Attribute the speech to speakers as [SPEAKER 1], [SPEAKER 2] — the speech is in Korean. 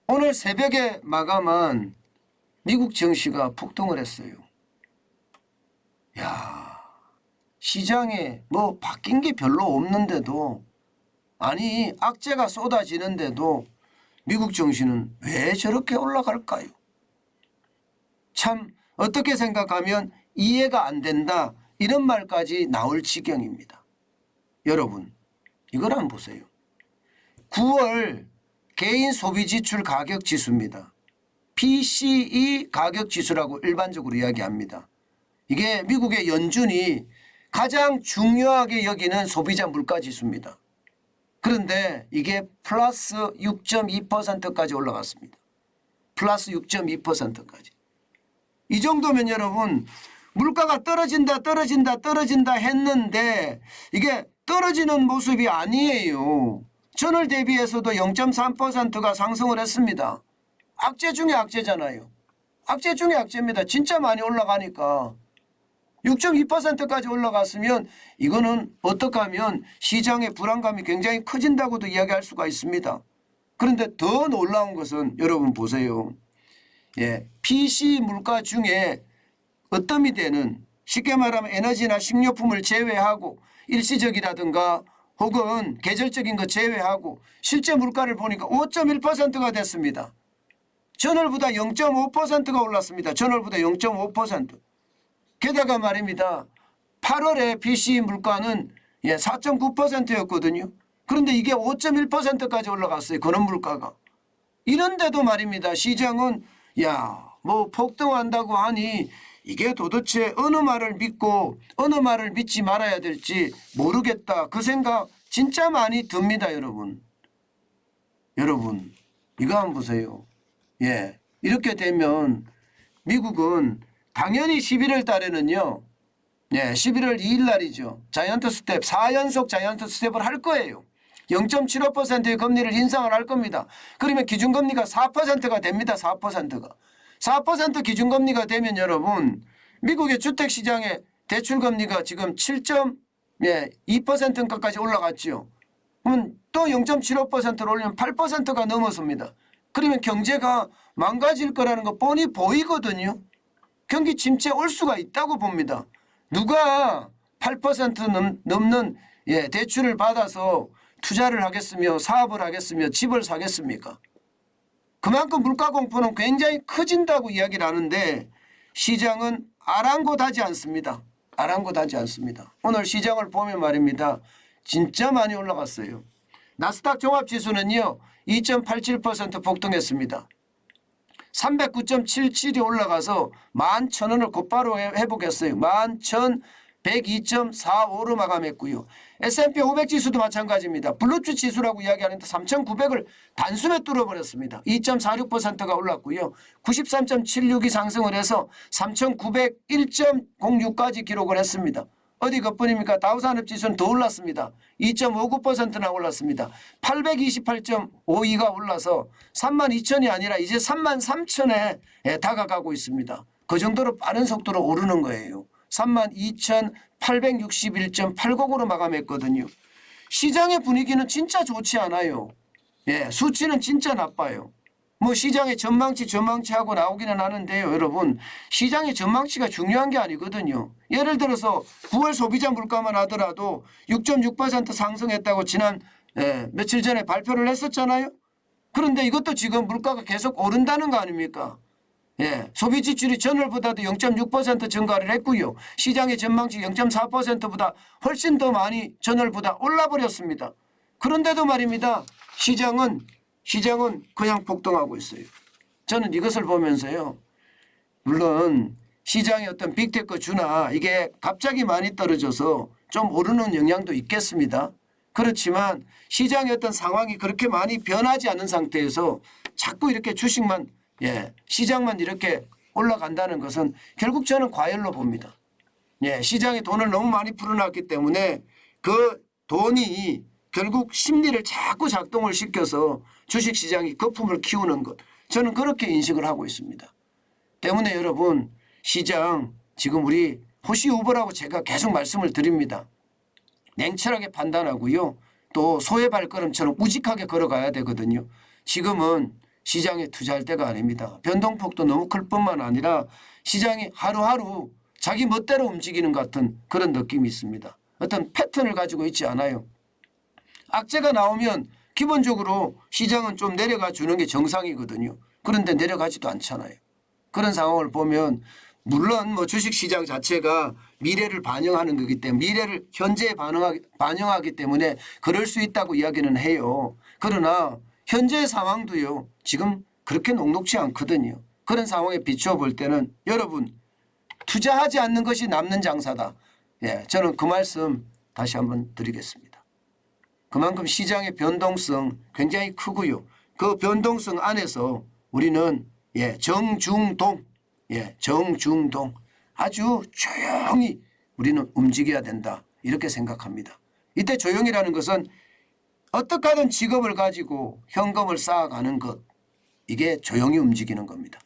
[SPEAKER 1] 오늘 새벽에 마감한 미국 증시가 폭등을 했어요. 야, 시장에 뭐 바뀐 게 별로 없는데도, 아니 악재가 쏟아지는데도 미국 증시는 왜 저렇게 올라갈까요? 참 어떻게 생각하면 이해가 안 된다, 이런 말까지 나올 지경입니다. 여러분, 이걸 한번 보세요. 9월 개인 소비지출 가격지수입니다. PCE 가격지수라고 일반적으로 이야기합니다. 이게 미국의 연준이 가장 중요하게 여기는 소비자 물가지수입니다. 그런데 이게 플러스 6.2%까지 올라갔습니다. 플러스 6.2%까지. 이 정도면 여러분, 물가가 떨어진다 했는데 이게 떨어지는 모습이 아니에요. 전월 대비해서도 0.3%가 상승을 했습니다. 악재 중에 악재잖아요. 악재 중에 악재입니다. 진짜 많이 올라가니까. 6.2%까지 올라갔으면 이거는 어떻게 하면 시장의 불안감이 굉장히 커진다고도 이야기할 수가 있습니다. 그런데 더 놀라운 것은 여러분 보세요. PC 물가 중에 어떤 미대는 쉽게 말하면 에너지나 식료품을 제외하고 일시적이라든가 혹은 계절적인 거 제외하고 실제 물가를 보니까 5.1%가 됐습니다. 전월보다 0.5%가 올랐습니다. 전월보다 0.5%. 게다가 말입니다. 8월에 PC 물가는 4.9%였거든요. 그런데 이게 5.1%까지 올라갔어요. 그런 물가가. 이런데도 말입니다. 시장은 뭐 폭등한다고 하니 이게 도대체 어느 말을 믿고 어느 말을 믿지 말아야 될지 모르겠다. 그 생각 진짜 많이 듭니다. 여러분 이거 한번 보세요. 이렇게 되면 미국은 당연히 11월 달에는요. 11월 2일 날이죠. 자이언트 스텝 4연속 자이언트 스텝을 할 거예요. 0.75%의 금리를 인상을 할 겁니다. 그러면 기준금리가 4%가 됩니다. 4%가. 4% 기준금리가 되면 여러분, 미국의 주택시장의 대출금리가 지금 7.2%까지 올라갔죠. 그러면 또 0.75%를 올리면 8%가 넘어섭니다. 그러면 경제가 망가질 거라는 거 뻔히 보이거든요. 경기 침체 올 수가 있다고 봅니다. 누가 8% 넘는 대출을 받아서 투자를 하겠으며 사업을 하겠으며 집을 사겠습니까? 그만큼 물가 공포는 굉장히 커진다고 이야기를 하는데 시장은 아랑곳하지 않습니다. 아랑곳하지 않습니다. 오늘 시장을 보면 말입니다. 진짜 많이 올라갔어요. 나스닥 종합지수는요. 2.87% 폭등했습니다. 309.77이 올라가서 11,000원을 곧바로 회복했어요. 11,102.45로 마감했고요. S&P 500 지수도 마찬가지입니다. 블루칩 지수라고 이야기하는데 3,900을 단숨에 뚫어버렸습니다. 2.46%가 올랐고요. 93.76이 상승을 해서 3,901.06까지 기록을 했습니다. 어디 그뿐입니까? 다우산업지수는 더 올랐습니다. 2.59%나 올랐습니다. 828.52가 올라서 32,000이 아니라 이제 33,000에 다가가고 있습니다. 그 정도로 빠른 속도로 오르는 거예요. 32,861.80으로 마감했거든요. 시장의 분위기는 진짜 좋지 않아요. 수치는 진짜 나빠요. 뭐 시장의 전망치 하고 나오기는 하는데요. 여러분, 시장의 전망치가 중요한 게 아니거든요. 예를 들어서 9월 소비자 물가만 하더라도 6.6% 상승했다고 지난 며칠 전에 발표를 했었잖아요. 그런데 이것도 지금 물가가 계속 오른다는 거 아닙니까? 소비 지출이 전월보다도 0.6% 증가를 했고요. 시장의 전망치 0.4%보다 훨씬 더 많이 전월보다 올라버렸습니다. 그런데도 말입니다. 시장은 그냥 폭등하고 있어요. 저는 이것을 보면서요. 물론 시장의 어떤 빅테크 주나 이게 갑자기 많이 떨어져서 좀 오르는 영향도 있겠습니다. 그렇지만 시장의 어떤 상황이 그렇게 많이 변하지 않은 상태에서 자꾸 이렇게 주식만 시장만 이렇게 올라간다는 것은 결국 저는 과열로 봅니다. 시장에 돈을 너무 많이 풀어놨기 때문에 그 돈이 결국 심리를 자꾸 작동을 시켜서 주식시장이 거품을 키우는 것, 저는 그렇게 인식을 하고 있습니다. 때문에 여러분, 시장 지금 우리 호시우버라고 제가 계속 말씀을 드립니다. 냉철하게 판단하고요. 또 소의 발걸음처럼 우직하게 걸어가야 되거든요. 지금은 시장에 투자할 때가 아닙니다. 변동폭도 너무 클 뿐만 아니라 시장이 하루하루 자기 멋대로 움직이는 것 같은 그런 느낌이 있습니다. 어떤 패턴을 가지고 있지 않아요. 악재가 나오면 기본적으로 시장은 좀 내려가 주는 게 정상이거든요. 그런데 내려가지도 않잖아요. 그런 상황을 보면 물론 뭐 주식시장 자체가 미래를 반영하는 거기 때문에 미래를 현재에 반영하기 때문에 그럴 수 있다고 이야기는 해요. 그러나 현재의 상황도요. 지금 그렇게 녹록지 않거든요. 그런 상황에 비추어 볼 때는 여러분 투자하지 않는 것이 남는 장사다. 예, 저는 그 말씀 다시 한번 드리겠습니다. 그만큼 시장의 변동성 굉장히 크고요. 그 변동성 안에서 우리는 정중동 아주 조용히 우리는 움직여야 된다. 이렇게 생각합니다. 이때 조용이라는 것은 어떻게 하든 직업을 가지고 현금을 쌓아가는 것 이게 조용히 움직이는 겁니다.